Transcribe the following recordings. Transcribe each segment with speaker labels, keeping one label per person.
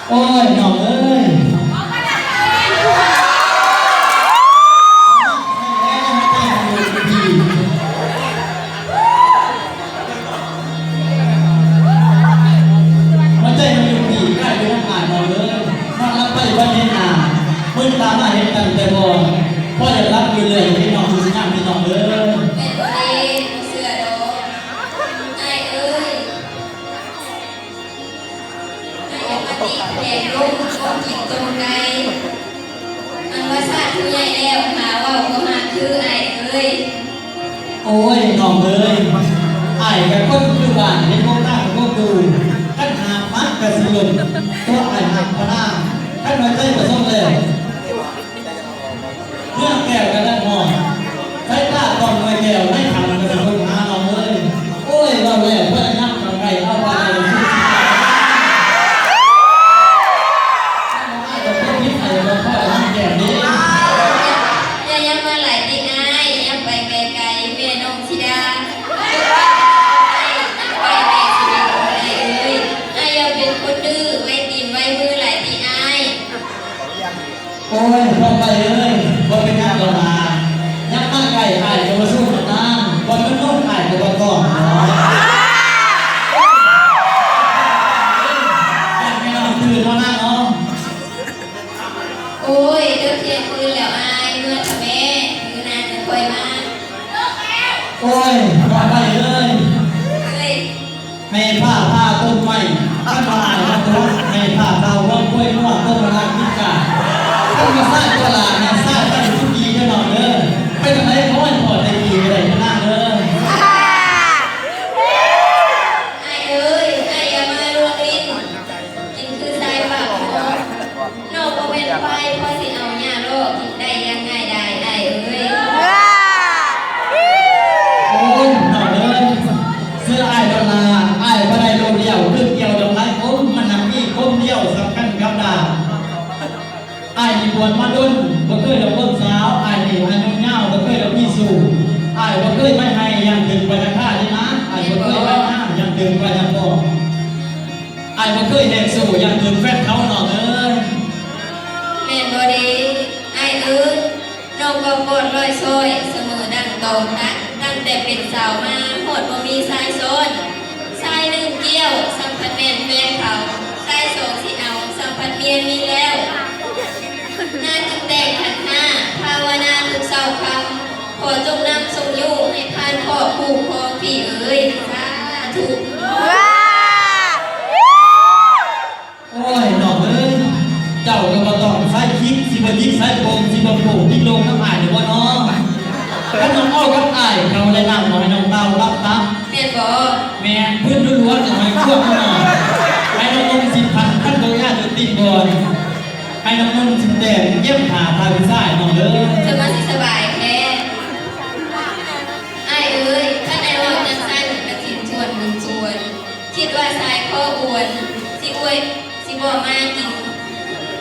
Speaker 1: โอ้ยน้องเอ้ยมันใจมันอยู่ดีใกล้ไปน้ำหาน้องเลยมารับไปวันนี้นาเมื่อตามมาเห็นกันแต่บ่พ่อจะรับอยู่เลยพี่น้องดูสิงามพี่น้องเลย
Speaker 2: เป็นคนดีเสือโดไอ้เอ้ยไอ้ยังมาตีแดงลงก็กินตรงไกลอันว่าซาดผู้ใหญ่แล้วหาว่าก็หาคือไอ้เอ้ย
Speaker 1: โอ้ยน้องเอ้ยไอ้กับคนอยู่บ้านเห็นพวกหน้าพวกดูท่านหามักกระสิลมตัวไอ้หักพน้าท่านน้อยใจประสงเลยเมื่อแก้วกันแล้วมองใช้ตาตอนไว้แก้วไม่ทำกันเป็นคนหาน้องเอ้ยโอ้ยเราแล้วเพื่อนนั่งทำไงเอาไป
Speaker 2: ยังมาหลายตีไอ้ยังไปไกลๆแม่น้องธิดาไปแม่สิได้ไอ้เอ้ยไอ้ยังเป็นคนดื้อไว้ตีนไว้มือหลายตีไอ้
Speaker 1: โอ้ยพอไปเลยว่าเป็นงานเรามายักษ์มากไก่ไอ้จะมาสู้กับน้ำวันนั้นโน้นไอ้จะมาก่อนไม่นอนตื่นมาหน้าน้อง
Speaker 2: โอ้ยเลิกเที่ยงคืนแล้วไอ้เมื่อทำแม่คือนานจะคอยมา
Speaker 1: โอ้ยพอไปเลยให้ผ้าต้นไม้ข้ามาแล้วก็ให้ผ้าเราว่ากล้วยนวดต้นมะนาวพิการต้นมะสร้างตลาดเนี่ยสร้างตั้งทุกปีแน่นอนเลยเป็นอะไรเพราะว่าพอใจดีอะไรก็น่าเลย
Speaker 2: ไอ้เอ้ยไอ้อย่ามาลวงลิ้นกินคือสายปากนอกก็เป็นไฟพอสิเอาหญ้าโลกกินได้ยังไงได้ไอ้เอ้ย
Speaker 1: โอ้ยหน่อยเลยเสื้อไอ้ตลาดไอ้ก็ได้โดนเดี่ยวเรื่องเกี่ยวกับไอ้โอ้มันนำมีก้มเดี่ยวสำคัญกับดาไอ้มีบวชมาดุนบ่เคยเราเบิ่งสาวไอ้นี่อายุยาวบ่เคยเราพี่สู่ไอ้บ่เคยไม่ให้ยังถึงปัญญาค่านี่นะไอ้บ่เคยไม่ห้ามยังถึงปัญญาพ่อไอ้บ่เคยแหกสู่ยังถึงแฟนเขาหน่อเอ้ย
Speaker 2: แม่นบ่ดีไอ้เอ้ยน้องก็ปวดรอยซอยเสมอดังตรงนะตั้งแต่เป็นสาวมาหมดบ่มีสายโซนสายหนึ่งเกี่ยวสัมพันธ์แม่นแฟนเขาสายสองสิเอาสัมพันธ์เมียมีแล้วน่าจึงแต่งขันห้าภาวนาทุกเศร้าคำขอจงนำทรงอยู่ให้พานพ่อผู้ครองพี่เอ๋ยสาธุ
Speaker 1: โอ้ยน้องเอ้ยเจ้าก็บ่ต้องใช้คิดสิบ่ยิกใช้โปงสิบ่โผล่ที่ลงน้ำอายนี่บ่น้องถ้าน้องอ้อกับอายเขาได้นำให้น้องเต้ารับครับ
Speaker 2: แม่นบ่
Speaker 1: แม่นพื้นล้วนๆจะให้ช่วงน้องให้น้องนม10,000ขั้นโดยญาติติดก่อนให้น้องนม10แดงเยี่ยมหาพาไปซ่ายน้องเด้อ
Speaker 2: จะมาสิสบายแท้ไอ้เอ้ยถ้าในว่าจังซั่นกระถิ่นชวนบุญชวนคิดว่าสายข้ออวนสิอวยสิบ่มากิน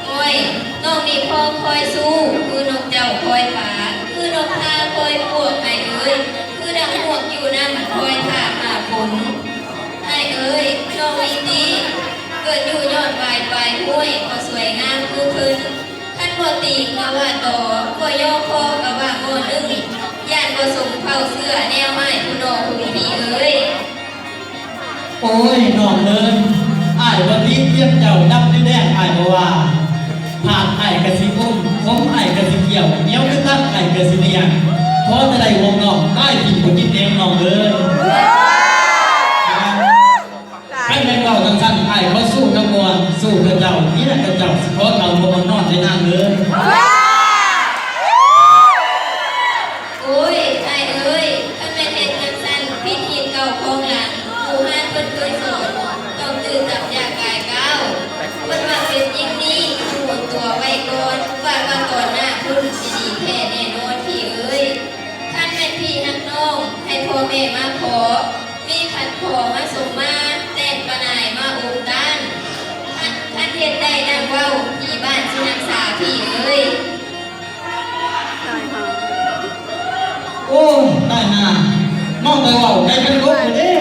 Speaker 2: โอ้ยน้องนี่พ่อคอยสู้คือนกเจ้าคอยฝาคือนกทาคอยพวกไอ้เอ้ยคือดังหวกอยู่น้ำคอยท่าหาฝนไอ้เอ้ยน้องนี่ดีเกิดอยู่ยอดปลายห้วยก็สวยงามคือคืนท่านบ่ตีก็ว่าต่อบ่ย่อคอก็ว่าบ่นึงย่านบ่สมเผาเสื้อแนวไม้ผู้น้องผู้พี่เอ้ย
Speaker 1: โอ้ยน้องเอ้ยอ้ายวันนี้เทียบเจ้าดับด้วยแดงอ้ายบ่ว่าผ่านอ้ายกะสิอุ้มผมอ้ายกะสิเกี่ยวเหนียวคือตั้งอ้ายกะสิเนียงพอจะได้วงน้องอ้ายกินบ่กินเองน้องเอ้ยให้แม่เก่าทั้งสั้นไอ้เขาสู้กับบัวสู้กับเจ้านี่แหละกับเจ้าเพราะเราบัวนอนในนั่งเลย
Speaker 2: โอ้ยไอ้เอ้ยท่านเป็นเห็นจังสั้นพิธีเก่าของหลังผู้ห้าเพิ่นเคยสอนต้องตื่นจับยากายก้าวเพิ่นว่าเป็นยิ่งนี้ห่วงตัวไว้ก่อนว่าก่อนหน้าคุณสิดีแท้แน่นอนพี่เอ้ยท่านเป็นพี่ฮักน้องให้พ่อแม่มาขอมีขันขอมาส่งมาแต่งปนายมาอุมด้านท่านเฮ็ดได้ดังเว้าที่บ้านสิรักษาพี่เอ้ย
Speaker 1: โอ้ยได้หน้าน้องไปว่าใครเป็นลูกเด้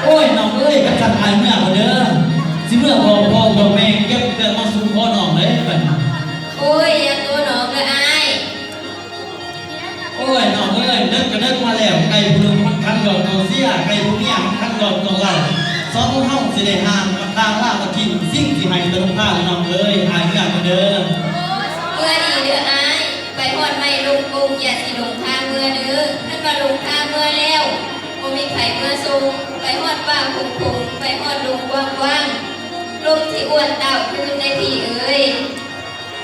Speaker 1: โอ้ยน้องเอ้ยกับสัตว์ไทยเมื่อเด้อสิเมื่อบอกพ่อบอกแม่เก็บ กือบตัวเสียใครผู้เมียขั้นหลอดตัวเราซ้อมห้องสิได้ห่างกับทางล่ามาทิ้งสิ่งที่ให้ตะลุงผ้าน้องเอ้ยหายเมื่อกันเดิม
Speaker 2: เมื่อดีเด้ออ้ายไปฮอดไม่ลงกรุงอย่าสิลงทางเมื่อเด้อท่านว่าลงทางเมื่อแล้วบ่มีไผเมื่อสูงไปฮอดป่าคงไปฮอดดงกว้างๆลมที่อ้วนเต่าคืนในพี่เอ้ย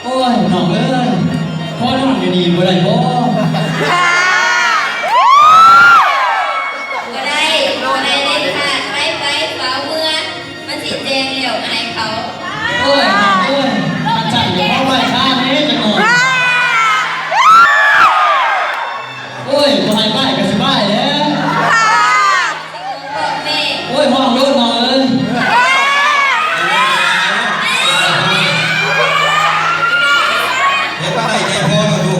Speaker 1: โอ้ยน้องเอ้ยพ่อนอนอยู่ดีบ่ได้บ่
Speaker 2: บ่ได้เด็ดขาดไปเฝ้าเมื่อมันสิแจงแล้วอายเขา
Speaker 1: โอ้ยน้องเอ้ยมันจัดอยู่เพราะไว้ข้านี้จะนอนโอ้ยบ่ให้บ้ายก็สิบ้ายแล้ว
Speaker 2: บอกแม่
Speaker 1: โอ้ยห้องโลดน้องเอ้ย
Speaker 3: เดี๋ยวก็ได้ใจพ่อมาดู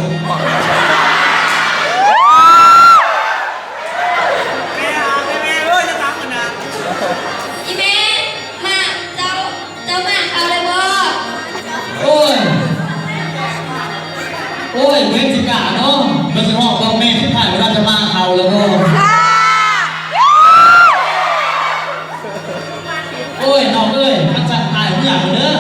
Speaker 2: อีแม่มาเจ้ามาเขาเลยบ่
Speaker 1: โอ้ยโอ้ยเวรสิกาเนาะมันสิห้องบอกแม่ที่ผ่านเวลาจะมาเขาแล้วเนาะโอ้ยน้องเอ้ยมันจัดอายผู้อยากเด้อ